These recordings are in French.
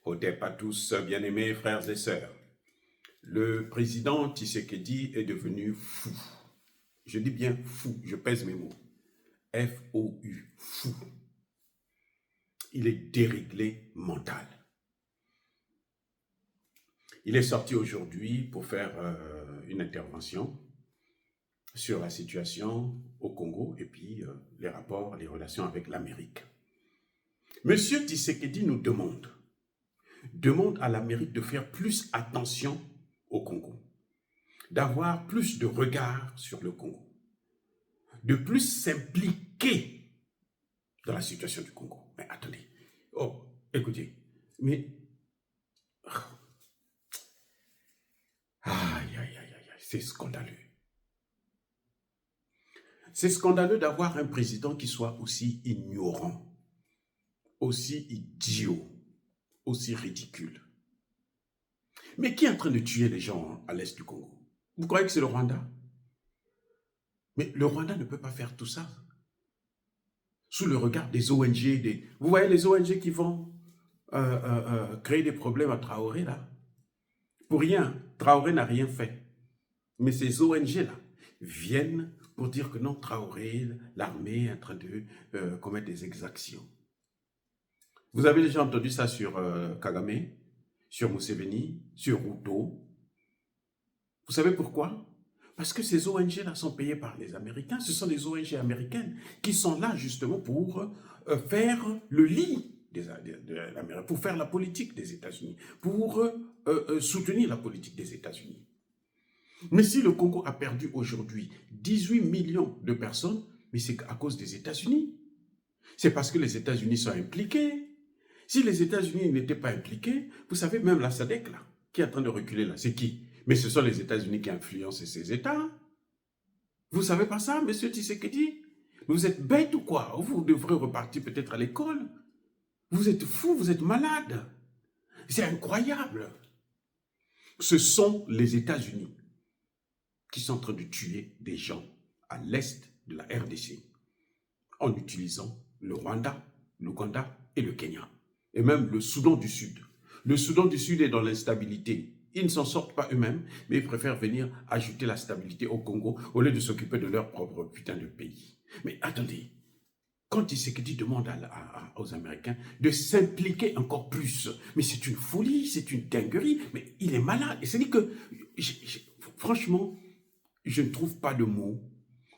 Hotep à tous, bien-aimés frères et sœurs. Le président Tshisekedi est devenu fou. Je dis bien fou, je pèse mes mots. F-O-U, fou. Il est déréglé mental. Il est sorti aujourd'hui pour faire une intervention sur la situation au Congo et puis les rapports, les relations avec l'Amérique. Monsieur Tshisekedi nous demande à l'Amérique de faire plus attention au Congo, d'avoir plus de regard sur le Congo, de plus s'impliquer dans la situation du Congo. Mais attendez, écoutez, mais aïe, aïe, aïe, aïe, c'est scandaleux. C'est scandaleux d'avoir un président qui soit aussi ignorant, aussi idiot, aussi ridicule. Mais qui est en train de tuer les gens à l'est du Congo? Vous croyez que c'est le Rwanda? Mais le Rwanda ne peut pas faire tout ça sous le regard des ONG. Vous voyez les ONG qui vont créer des problèmes à Traoré, là? Pour rien, Traoré n'a rien fait. Mais ces ONG-là viennent pour dire que non, Traoré, l'armée est en train de commettre des exactions. Vous avez déjà entendu ça sur Kagame, sur Museveni, sur Ruto. Vous savez pourquoi? Parce que ces ONG-là sont payées par les Américains. Ce sont les ONG américaines qui sont là justement pour faire le lit de l'Amérique, pour faire la politique des États-Unis, pour soutenir la politique des États-Unis. Mais si le Congo a perdu aujourd'hui 18 millions de personnes, mais c'est à cause des États-Unis. C'est parce que les États-Unis sont impliqués. Si les États-Unis n'étaient pas impliqués, vous savez, même la SADC, là, qui est en train de reculer, là, c'est qui? Mais ce sont les États-Unis qui influencent ces États. Vous ne savez pas ça, monsieur Tshisekedi? Vous êtes bête ou quoi? Vous devrez repartir peut-être à l'école. Vous êtes fou, vous êtes malade. C'est incroyable. Ce sont les États-Unis qui sont en train de tuer des gens à l'est de la RDC en utilisant le Rwanda, l'Ouganda et le Kenya. Et même le Soudan du Sud. Le Soudan du Sud est dans l'instabilité. Ils ne s'en sortent pas eux-mêmes, mais ils préfèrent venir ajouter la stabilité au Congo au lieu de s'occuper de leur propre putain de pays. Mais attendez, quand Tshisekedi demande aux Américains de s'impliquer encore plus, mais c'est une folie, c'est une dinguerie, mais il est malade. Et c'est-à-dire que, franchement, je ne trouve pas de mots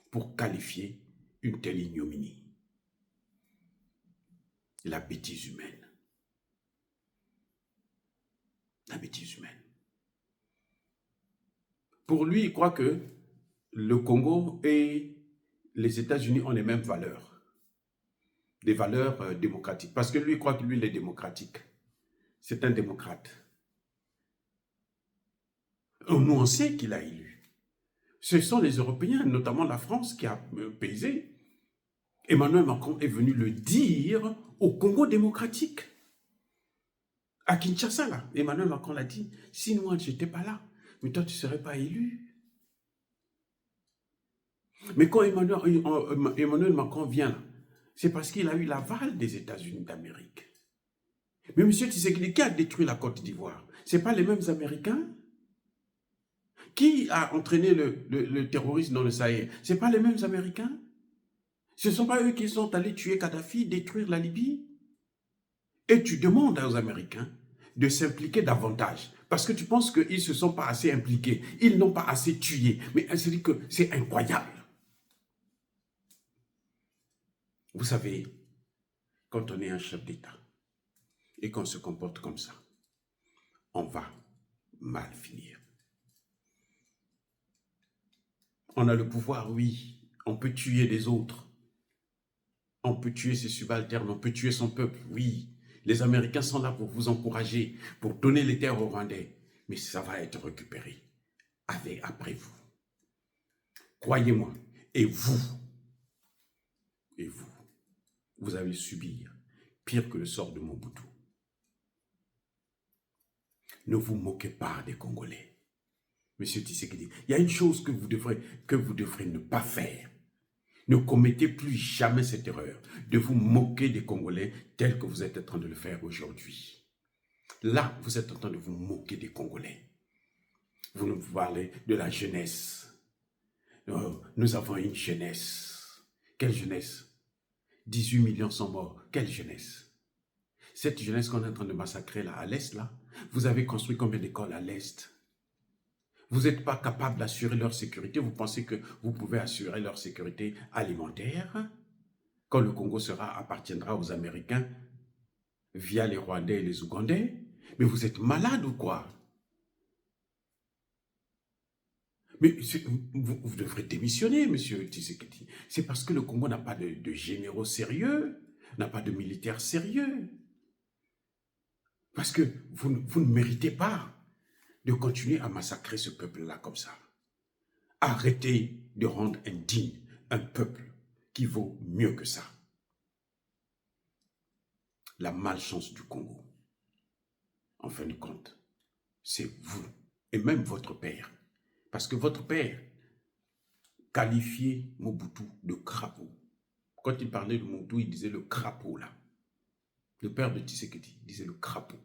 pour qualifier une telle ignominie. La bêtise humaine. La bêtise humaine. Pour lui, il croit que le Congo et les États-Unis ont les mêmes valeurs. Des valeurs démocratiques. Parce que lui, il croit que lui, il est démocratique. C'est un démocrate. Nous, on sait qu'il a élu. Ce sont les Européens, notamment la France, qui a pesé. Emmanuel Macron est venu le dire au Congo démocratique. À Kinshasa, là, Emmanuel Macron l'a dit, si moi, je n'étais pas là, mais toi, tu ne serais pas élu. Mais quand Emmanuel Macron vient là, c'est parce qu'il a eu l'aval des États-Unis d'Amérique. Mais M. Tshisekedi, qui a détruit la Côte d'Ivoire? Ce n'est pas les mêmes Américains? Qui a entraîné le terrorisme dans le Sahel? Ce n'est pas les mêmes Américains? Ce ne sont pas eux qui sont allés tuer Kadhafi, détruire la Libye? Et tu demandes aux Américains de s'impliquer davantage. Parce que tu penses qu'ils ne se sont pas assez impliqués. Ils n'ont pas assez tué. Mais c'est-à-dire que c'est incroyable. Vous savez, quand on est un chef d'État et qu'on se comporte comme ça, on va mal finir. On a le pouvoir, oui. On peut tuer les autres. On peut tuer ses subalternes. On peut tuer son peuple, oui. Les Américains sont là pour vous encourager, pour donner les terres aux Rwandais. Mais ça va être récupéré après vous. Croyez-moi. Et vous, vous allez subir pire que le sort de Mobutu. Ne vous moquez pas des Congolais. Monsieur Tshisekedi, il y a une chose que vous devrez ne pas faire. Ne commettez plus jamais cette erreur de vous moquer des Congolais tel que vous êtes en train de le faire aujourd'hui. Là, vous êtes en train de vous moquer des Congolais. Vous nous parlez de la jeunesse. Nous avons une jeunesse. Quelle jeunesse? 18 millions sont morts. Quelle jeunesse? Cette jeunesse qu'on est en train de massacrer là, à l'Est, là, vous avez construit combien d'écoles à l'Est? Vous n'êtes pas capable d'assurer leur sécurité. Vous pensez que vous pouvez assurer leur sécurité alimentaire quand le Congo appartiendra aux Américains via les Rwandais et les Ougandais? Mais vous êtes malade ou quoi? Mais vous devrez démissionner, monsieur Tshisekedi. C'est parce que le Congo n'a pas de généraux sérieux, n'a pas de militaires sérieux. Parce que vous ne méritez pas de continuer à massacrer ce peuple-là comme ça. Arrêtez de rendre indigne un peuple qui vaut mieux que ça. La malchance du Congo, en fin de compte, c'est vous et même votre père. Parce que votre père qualifiait Mobutu de crapaud. Quand il parlait de Mobutu, il disait le crapaud là. Le père de Tshisekedi disait le crapaud.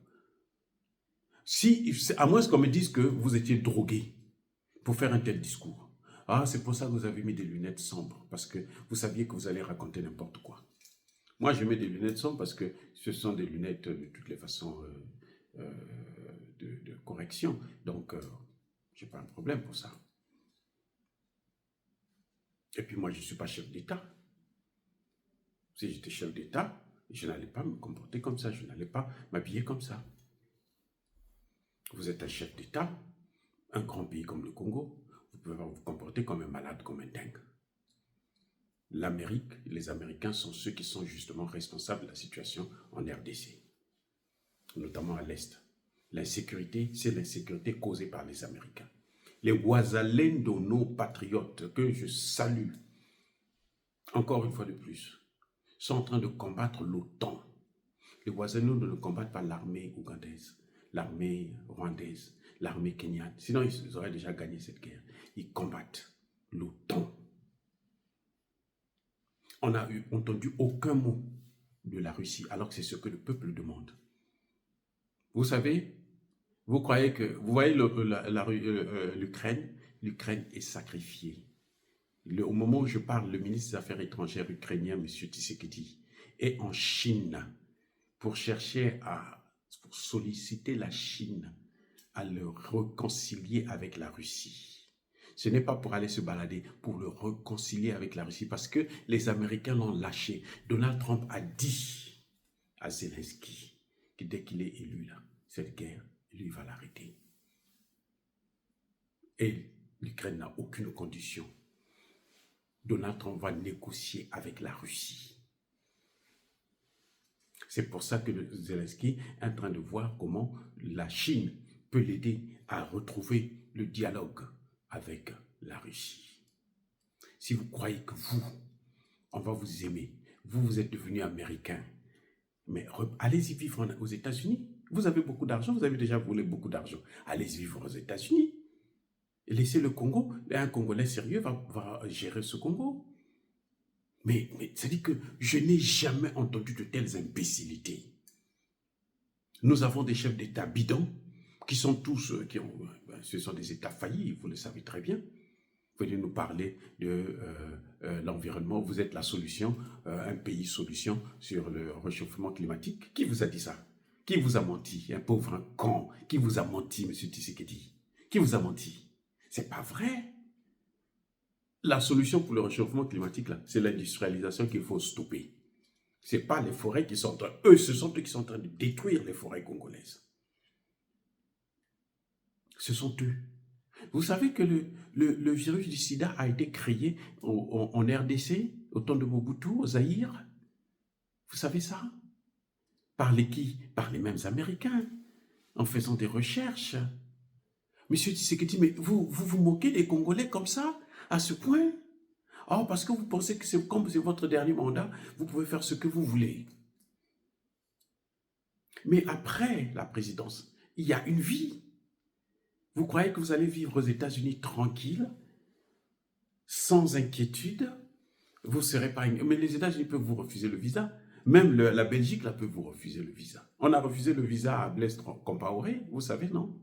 À moins qu'on me dise que vous étiez drogué pour faire un tel discours. Ah, c'est pour ça que vous avez mis des lunettes sombres, parce que vous saviez que vous allez raconter n'importe quoi. Moi, je mets des lunettes sombres parce que ce sont des lunettes de toutes les façons de correction. Donc, je n'ai pas un problème pour ça. Et puis moi, je ne suis pas chef d'État. Si j'étais chef d'État, je n'allais pas me comporter comme ça, je n'allais pas m'habiller comme ça. Vous êtes un chef d'État, un grand pays comme le Congo, vous pouvez vous comporter comme un malade, comme un dingue. L'Amérique, les Américains sont ceux qui sont justement responsables de la situation en RDC, notamment à l'Est. L'insécurité, c'est l'insécurité causée par les Américains. Les Wazalendo, nos patriotes, que je salue, encore une fois de plus, sont en train de combattre l'OTAN. Les Wazalendo ne combattent pas l'armée ougandaise, l'armée rwandaise, l'armée kenyane. Sinon, ils auraient déjà gagné cette guerre. Ils combattent l'OTAN. On n'a entendu aucun mot de la Russie, alors que c'est ce que le peuple demande. Vous savez, vous croyez que... Vous voyez l'Ukraine? L'Ukraine est sacrifiée. Au moment où je parle, le ministre des Affaires étrangères ukrainien, M. Tshisekedi, est en Chine pour pour solliciter la Chine à le réconcilier avec la Russie. Ce n'est pas pour aller se balader, pour le réconcilier avec la Russie, parce que les Américains l'ont lâché. Donald Trump a dit à Zelensky que dès qu'il est élu, là, cette guerre, lui va l'arrêter. Et l'Ukraine n'a aucune condition. Donald Trump va négocier avec la Russie. C'est pour ça que Zelensky est en train de voir comment la Chine peut l'aider à retrouver le dialogue avec la Russie. Si vous croyez que on va vous aimer, vous êtes devenu américain, mais allez-y vivre aux États-Unis. Vous avez beaucoup d'argent, vous avez déjà volé beaucoup d'argent. Allez-y vivre aux États-Unis. Laissez le Congo, un Congolais sérieux va gérer ce Congo. Mais c'est-à-dire que je n'ai jamais entendu de telles imbécilités. Nous avons des chefs d'État bidons qui sont tous, ce sont des États faillis, vous le savez très bien. Vous venez nous parler de l'environnement, vous êtes la solution, un pays solution sur le réchauffement climatique. Qui vous a dit ça? Qui vous a menti? Un pauvre con. Qui vous a menti, M. Tshisekedi? Qui vous a menti? C'est pas vrai. La solution pour le réchauffement climatique, c'est l'industrialisation qu'il faut stopper. Ce n'est pas les forêts qui sont en train... ce sont eux qui sont en train de détruire les forêts congolaises. Ce sont eux. Vous savez que le virus du sida a été créé en RDC, au temps de Mobutu, au Zaïre. Vous savez ça? Par qui? Par les mêmes Américains, en faisant des recherches. Monsieur Tshisekedi, mais vous moquez des Congolais comme ça, à ce point? Oh, parce que vous pensez que comme c'est votre dernier mandat, vous pouvez faire ce que vous voulez. Mais après la présidence, il y a une vie. Vous croyez que vous allez vivre aux États-Unis tranquille, sans inquiétude? Vous ne serez pas... Mais les États-Unis peuvent vous refuser le visa. Même la Belgique là, peut vous refuser le visa. On a refusé le visa à Blaise Compaoré, vous savez, non?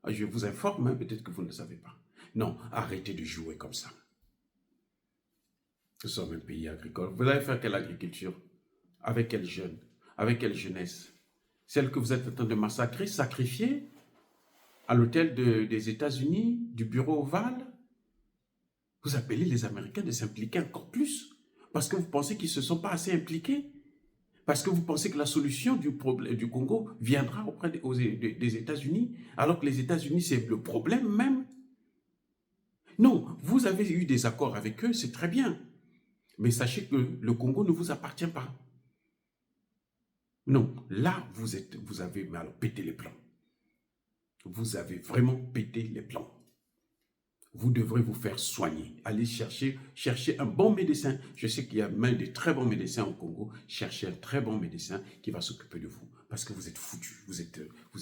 Je vous informe, hein, peut-être que vous ne le savez pas. Non, arrêtez de jouer comme ça. Nous sommes un pays agricole. Vous allez faire quelle agriculture? Avec quels jeunes? Avec quelle jeunesse? Celle que vous êtes en train de massacrer, sacrifier à l'hôtel des États-Unis, du bureau ovale? Vous appelez les Américains de s'impliquer encore plus parce que vous pensez qu'ils ne se sont pas assez impliqués? Parce que vous pensez que la solution du problème du Congo viendra auprès des États-Unis, alors que les États-Unis, c'est le problème même? Non, vous avez eu des accords avec eux, c'est très bien. Mais sachez que le Congo ne vous appartient pas. Non, là, vous avez mais alors, pété les plans. Vous avez vraiment pété les plans. Vous devrez vous faire soigner. Allez chercher un bon médecin. Je sais qu'il y a même de très bons médecins au Congo. Cherchez un très bon médecin qui va s'occuper de vous. Parce que vous êtes foutu. Vous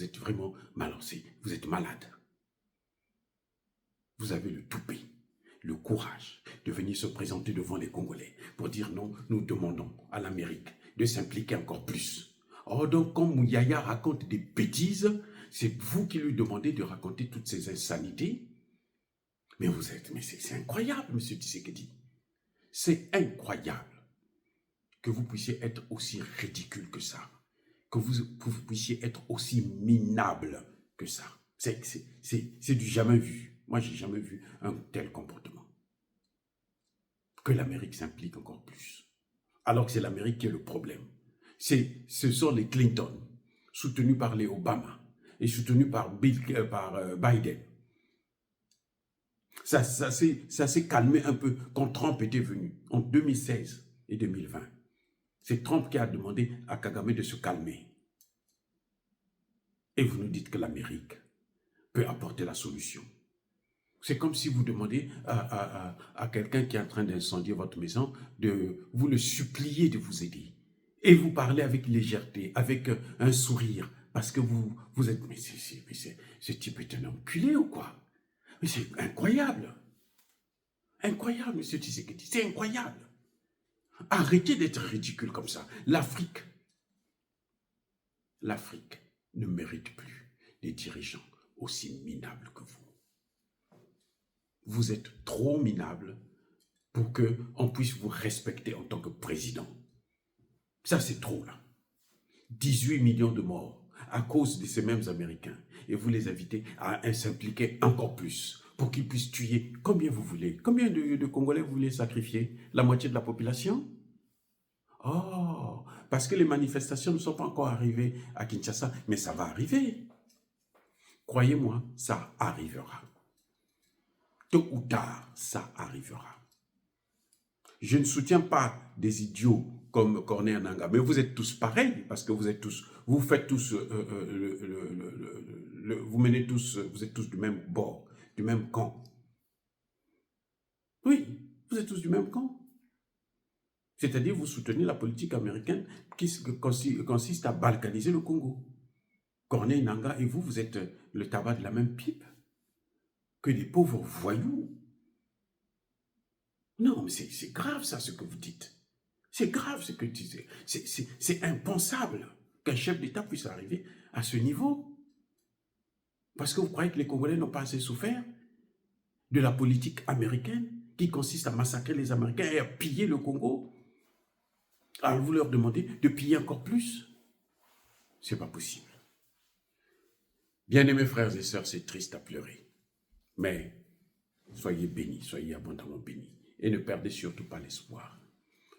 êtes vraiment malancé. Vous êtes malade. Vous avez le toupet, le courage de venir se présenter devant les Congolais pour dire non, nous demandons à l'Amérique de s'impliquer encore plus. Oh, donc, quand Mouyaya raconte des bêtises, c'est vous qui lui demandez de raconter toutes ces insanités. Mais c'est incroyable, M. Tshisekedi. C'est incroyable que vous puissiez être aussi ridicule que ça, que vous puissiez être aussi minable que ça. C'est du jamais vu. Moi, j'ai jamais vu un tel comportement. Que l'Amérique s'implique encore plus. Alors que c'est l'Amérique qui est le problème. Ce sont les Clinton, soutenus par les Obama et soutenus par Biden. Ça s'est calmé un peu quand Trump était venu en 2016 et 2020. C'est Trump qui a demandé à Kagame de se calmer. Et vous nous dites que l'Amérique peut apporter la solution. C'est comme si vous demandez à quelqu'un qui est en train d'incendier votre maison, vous le suppliez de vous aider. Et vous parlez avec légèreté, avec un sourire, parce que vous êtes... Mais ce type est un enculé ou quoi? Mais c'est incroyable. Incroyable, M. Tshisekedi, c'est incroyable. Arrêtez d'être ridicule comme ça. L'Afrique ne mérite plus des dirigeants aussi minables que vous. Vous êtes trop minable pour qu'on puisse vous respecter en tant que président. Ça, c'est trop, là. 18 millions de morts à cause de ces mêmes Américains. Et vous les invitez à s'impliquer encore plus pour qu'ils puissent tuer combien vous voulez. Combien de Congolais vous voulez sacrifier? La moitié de la population? Oh, parce que les manifestations ne sont pas encore arrivées à Kinshasa, mais ça va arriver. Croyez-moi, ça arrivera. Tôt ou tard, ça arrivera. Je ne soutiens pas des idiots comme Corneille Nangaa, mais vous êtes tous pareils, parce que vous êtes tous, vous faites tous, vous menez tous, vous êtes tous du même bord, du même camp. Oui, vous êtes tous du même camp. C'est-à-dire, vous soutenez la politique américaine qui consiste à balkaniser le Congo. Corneille Nangaa et vous êtes le tabac de la même pipe que des pauvres voyous. Non, mais c'est grave ça, ce que vous dites. C'est grave ce que vous dites. C'est impensable qu'un chef d'État puisse arriver à ce niveau. Parce que vous croyez que les Congolais n'ont pas assez souffert de la politique américaine qui consiste à massacrer les Américains et à piller le Congo. Alors vous leur demandez de piller encore plus? C'est pas possible. Bien-aimés frères et sœurs, c'est triste à pleurer. Mais soyez bénis, soyez abondamment bénis. Et ne perdez surtout pas l'espoir.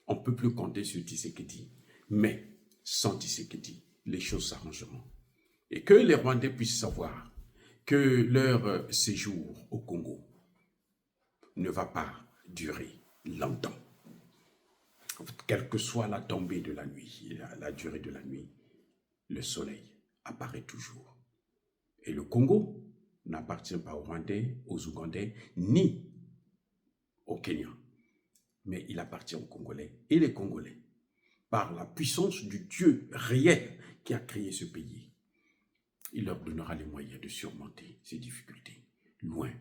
On ne peut plus compter sur Tshisekedi. Mais sans Tshisekedi, les choses s'arrangeront. Et que les Rwandais puissent savoir que leur séjour au Congo ne va pas durer longtemps. Quelle que soit la tombée de la nuit, la durée de la nuit, le soleil apparaît toujours. Et le Congo n'appartient pas aux Rwandais, aux Ougandais, ni aux Kenyans. Mais il appartient aux Congolais. Et les Congolais, par la puissance du Dieu réel qui a créé ce pays, il leur donnera les moyens de surmonter ces difficultés. Loin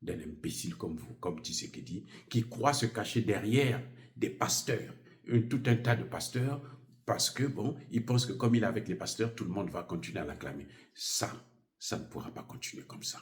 d'un imbécile comme vous, comme Tshisekedi, qui croit se cacher derrière des pasteurs, tout un tas de pasteurs, Parce que, bon, il pense que comme il est avec les pasteurs, tout le monde va continuer à l'acclamer. Ça ne pourra pas continuer comme ça.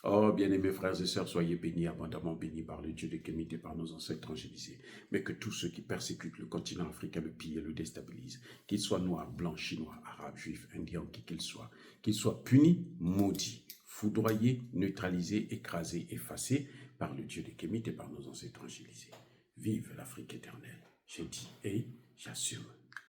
Oh, bien-aimés frères et sœurs, soyez bénis, abondamment bénis par le Dieu de Kémite et par nos ancêtres angélisés. Mais que tous ceux qui persécutent le continent africain le pillent et le déstabilisent, qu'ils soient noirs, blancs, chinois, arabes, juifs, indiens, qui qu'ils soient punis, maudits, foudroyés, neutralisés, écrasés, effacés par le Dieu de Kémite et par nos ancêtres angélisés. Vive l'Afrique éternelle, j'ai dit et j'assume.